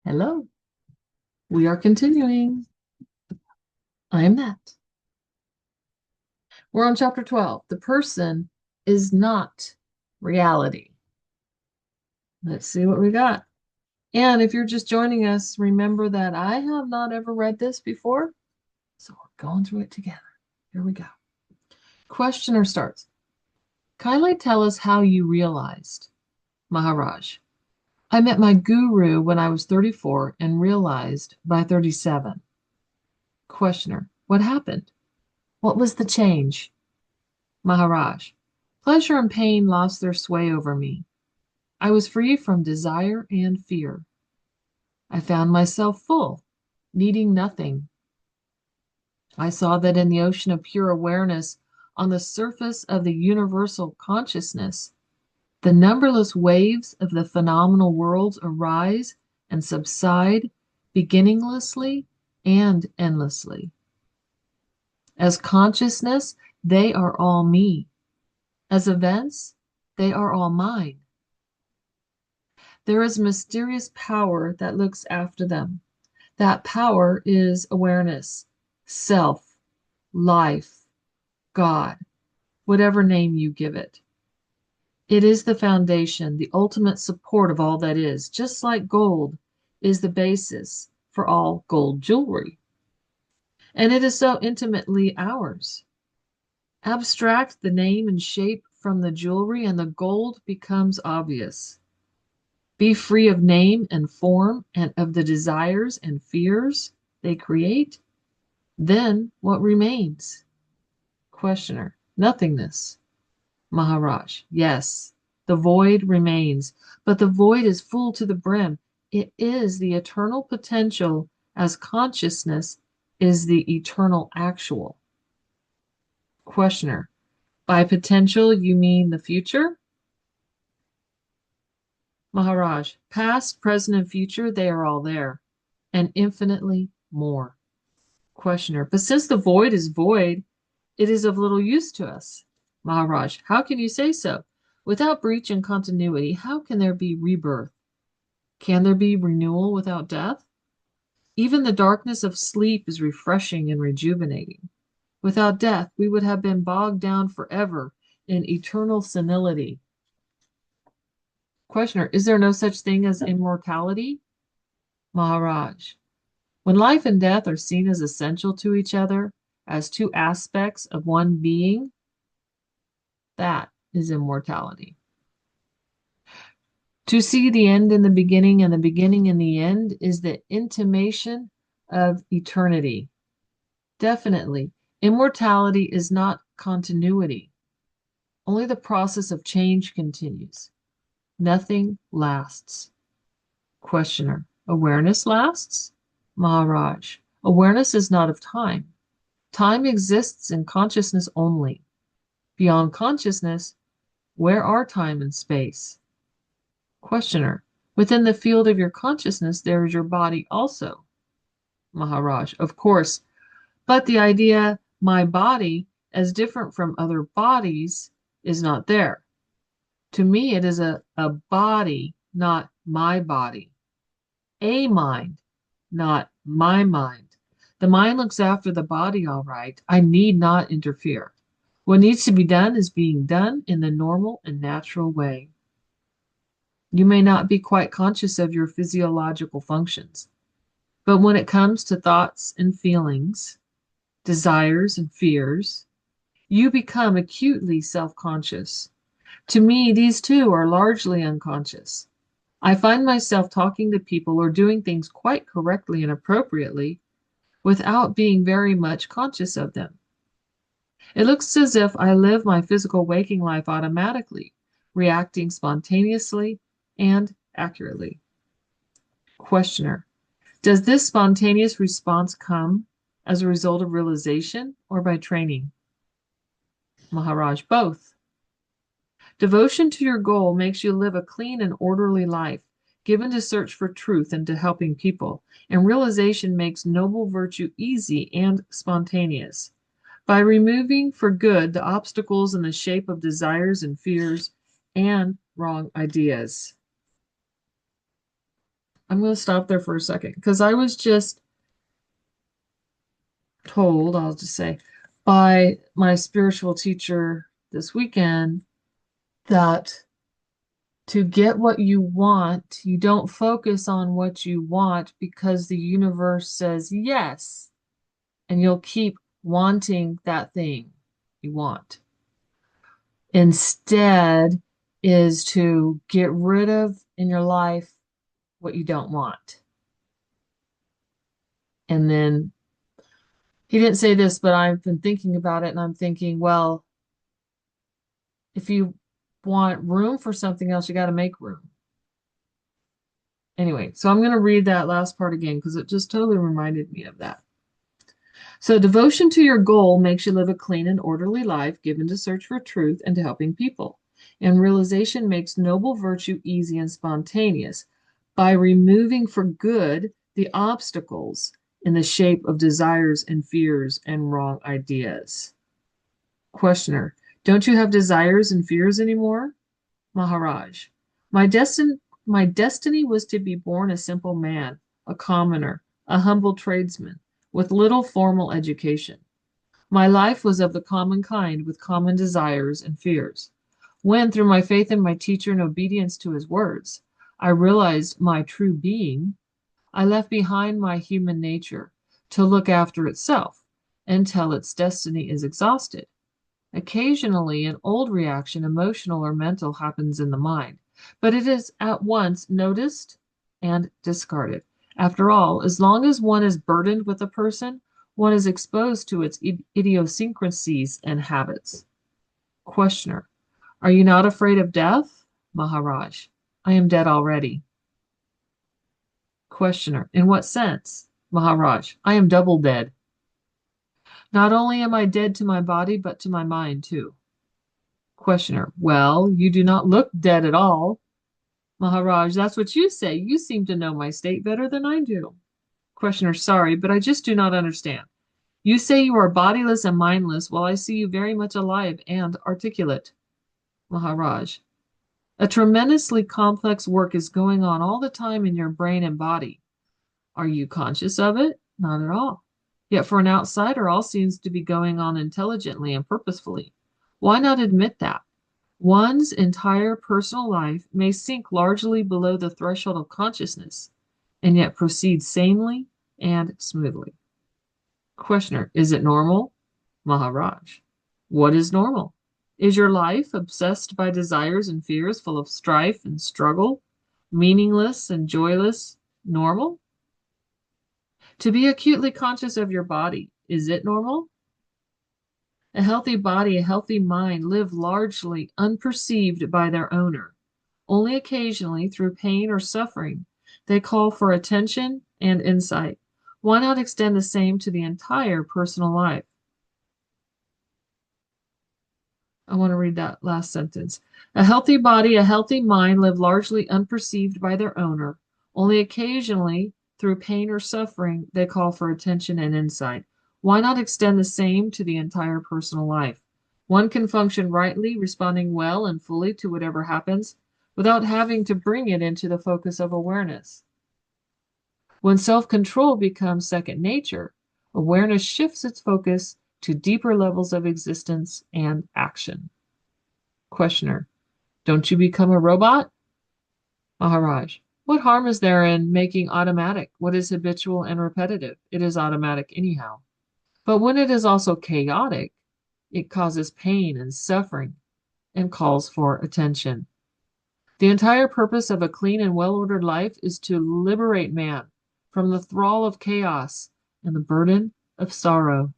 Hello, we are continuing. I am Nat. We're on chapter 12. The person is not reality. Let's see what we got. And if you're just joining us, remember that I have not ever read this before. So we're going through it together. Here we go. Questioner starts. Kindly tell us how you realized. Maharaj. I met my guru when I was 34 and realized by 37. Questioner. What happened? What was the change? Maharaj. Pleasure and pain lost their sway over me. I was free from desire and fear. I found myself full, needing nothing. I saw that in the ocean of pure awareness, on the surface of the universal consciousness, the numberless waves of the phenomenal worlds arise and subside beginninglessly and endlessly. As consciousness, they are all me. As events, they are all mine. There is a mysterious power that looks after them. That power is awareness, self, life, God, whatever name you give it. It is the foundation, the ultimate support of all that is, just like gold is the basis for all gold jewelry. And it is so intimately ours. Abstract the name and shape from the jewelry, and the gold becomes obvious. Be free of name and form and of the desires and fears they create. Then what remains? Questioner. Nothingness. Maharaj. Yes, the void remains, but the void is full to the brim. It is the eternal potential as consciousness is the eternal actual. Questioner. By potential, you mean the future? Maharaj. Past, present, and future, they are all there, and infinitely more. Questioner. But since the void is void, it is of little use to us. Maharaj. How can you say so? Without breach and continuity, how can there be rebirth? Can there be renewal without death? Even the darkness of sleep is refreshing and rejuvenating. Without death, we would have been bogged down forever in eternal senility. Questioner. Is there no such thing as immortality? Maharaj. When life and death are seen as essential to each other, as two aspects of one being, that is immortality. To see the end in the beginning and the beginning in the end is the intimation of eternity. Definitely, immortality is not continuity. Only the process of change continues. Nothing lasts. Questioner. Awareness lasts? Maharaj. Awareness is not of time. Time exists in consciousness only. Beyond consciousness, where are time and space? Questioner. Within the field of your consciousness, there is your body also. Maharaj. Of course, but the idea, my body, as different from other bodies, is not there. To me, it is a body, not my body. A mind, not my mind. The mind looks after the body all right. I need not interfere. What needs to be done is being done in the normal and natural way. You may not be quite conscious of your physiological functions, but when it comes to thoughts and feelings, desires and fears, you become acutely self-conscious. To me, these two are largely unconscious. I find myself talking to people or doing things quite correctly and appropriately without being very much conscious of them. It looks as if I live my physical waking life automatically, reacting spontaneously and accurately. Questioner. Does this spontaneous response come as a result of realization or by training? Maharaj. Both. Devotion to your goal makes you live a clean and orderly life, given to search for truth and to helping people, and realization makes noble virtue easy and spontaneous. By removing for good the obstacles in the shape of desires and fears and wrong ideas. I'm going to stop there for a second because I was just told, I'll just say, by my spiritual teacher this weekend that to get what you want, you don't focus on what you want because the universe says yes, and you'll keep wanting that thing you want. Instead, is to get rid of in your life what you don't want. And then he didn't say this, but I've been thinking about it and I'm thinking, well, if you want room for something else, you got to make room. Anyway, so I'm going to read that last part again because it just totally reminded me of that. So, devotion to your goal makes you live a clean and orderly life given to search for truth and to helping people. And realization makes noble virtue easy and spontaneous by removing for good the obstacles in the shape of desires and fears and wrong ideas. Questioner, don't you have desires and fears anymore? Maharaj, my destiny was to be born a simple man, a commoner, a humble tradesman, with little formal education. My life was of the common kind, with common desires and fears. When, through my faith in my teacher and obedience to his words, I realized my true being, I left behind my human nature to look after itself until its destiny is exhausted. Occasionally, an old reaction, emotional or mental, happens in the mind, but it is at once noticed and discarded. After all, as long as one is burdened with a person, one is exposed to its idiosyncrasies and habits. Questioner, are you not afraid of death? Maharaj, I am dead already. Questioner, in what sense? Maharaj, I am double dead. Not only am I dead to my body, but to my mind too. Questioner, well, you do not look dead at all. Maharaj, that's what you say. You seem to know my state better than I do. Questioner, sorry, but I just do not understand. You say you are bodiless and mindless, while I see you very much alive and articulate. Maharaj, a tremendously complex work is going on all the time in your brain and body. Are you conscious of it? Not at all. Yet for an outsider, all seems to be going on intelligently and purposefully. Why not admit that? One's entire personal life may sink largely below the threshold of consciousness and yet proceed sanely and smoothly. Questioner, is it normal? Maharaj, what is normal? Is your life obsessed by desires and fears, full of strife and struggle, meaningless and joyless, normal? To be acutely conscious of your body, is it normal? A healthy body, a healthy mind live largely unperceived by their owner. Only occasionally, through pain or suffering, they call for attention and insight. Why not extend the same to the entire personal life? I want to read that last sentence. A healthy body, a healthy mind live largely unperceived by their owner. Only occasionally, through pain or suffering, they call for attention and insight. Why not extend the same to the entire personal life? One can function rightly, responding well and fully to whatever happens, without having to bring it into the focus of awareness. When self-control becomes second nature, awareness shifts its focus to deeper levels of existence and action. Questioner, don't you become a robot? Maharaj, what harm is there in making automatic what is habitual and repetitive? It is automatic anyhow. But when it is also chaotic, it causes pain and suffering and calls for attention. The entire purpose of a clean and well-ordered life is to liberate man from the thrall of chaos and the burden of sorrow.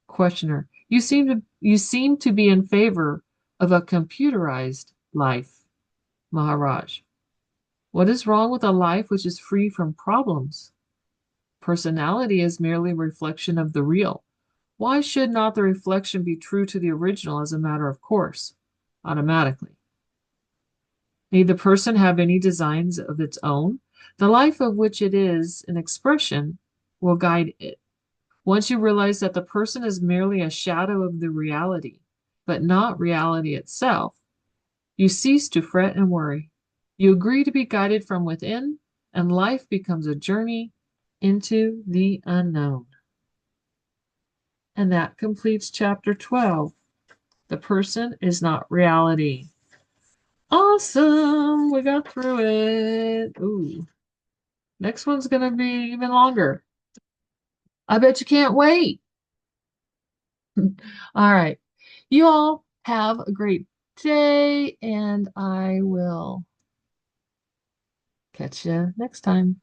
Questioner, you seem to be in favor of a computerized life. Maharaj, what is wrong with a life which is free from problems? Personality is merely a reflection of the real. Why should not the reflection be true to the original as a matter of course, automatically? Need the person have any designs of its own? The life of which it is an expression will guide it. Once you realize that the person is merely a shadow of the reality, but not reality itself, you cease to fret and worry. You agree to be guided from within, and life becomes a journey into the unknown. And that completes chapter 12. The person is not reality. Awesome! We got through it. Ooh. Next one's going to be even longer. I bet you can't wait. All right. You all have a great day, and I will catch you next time.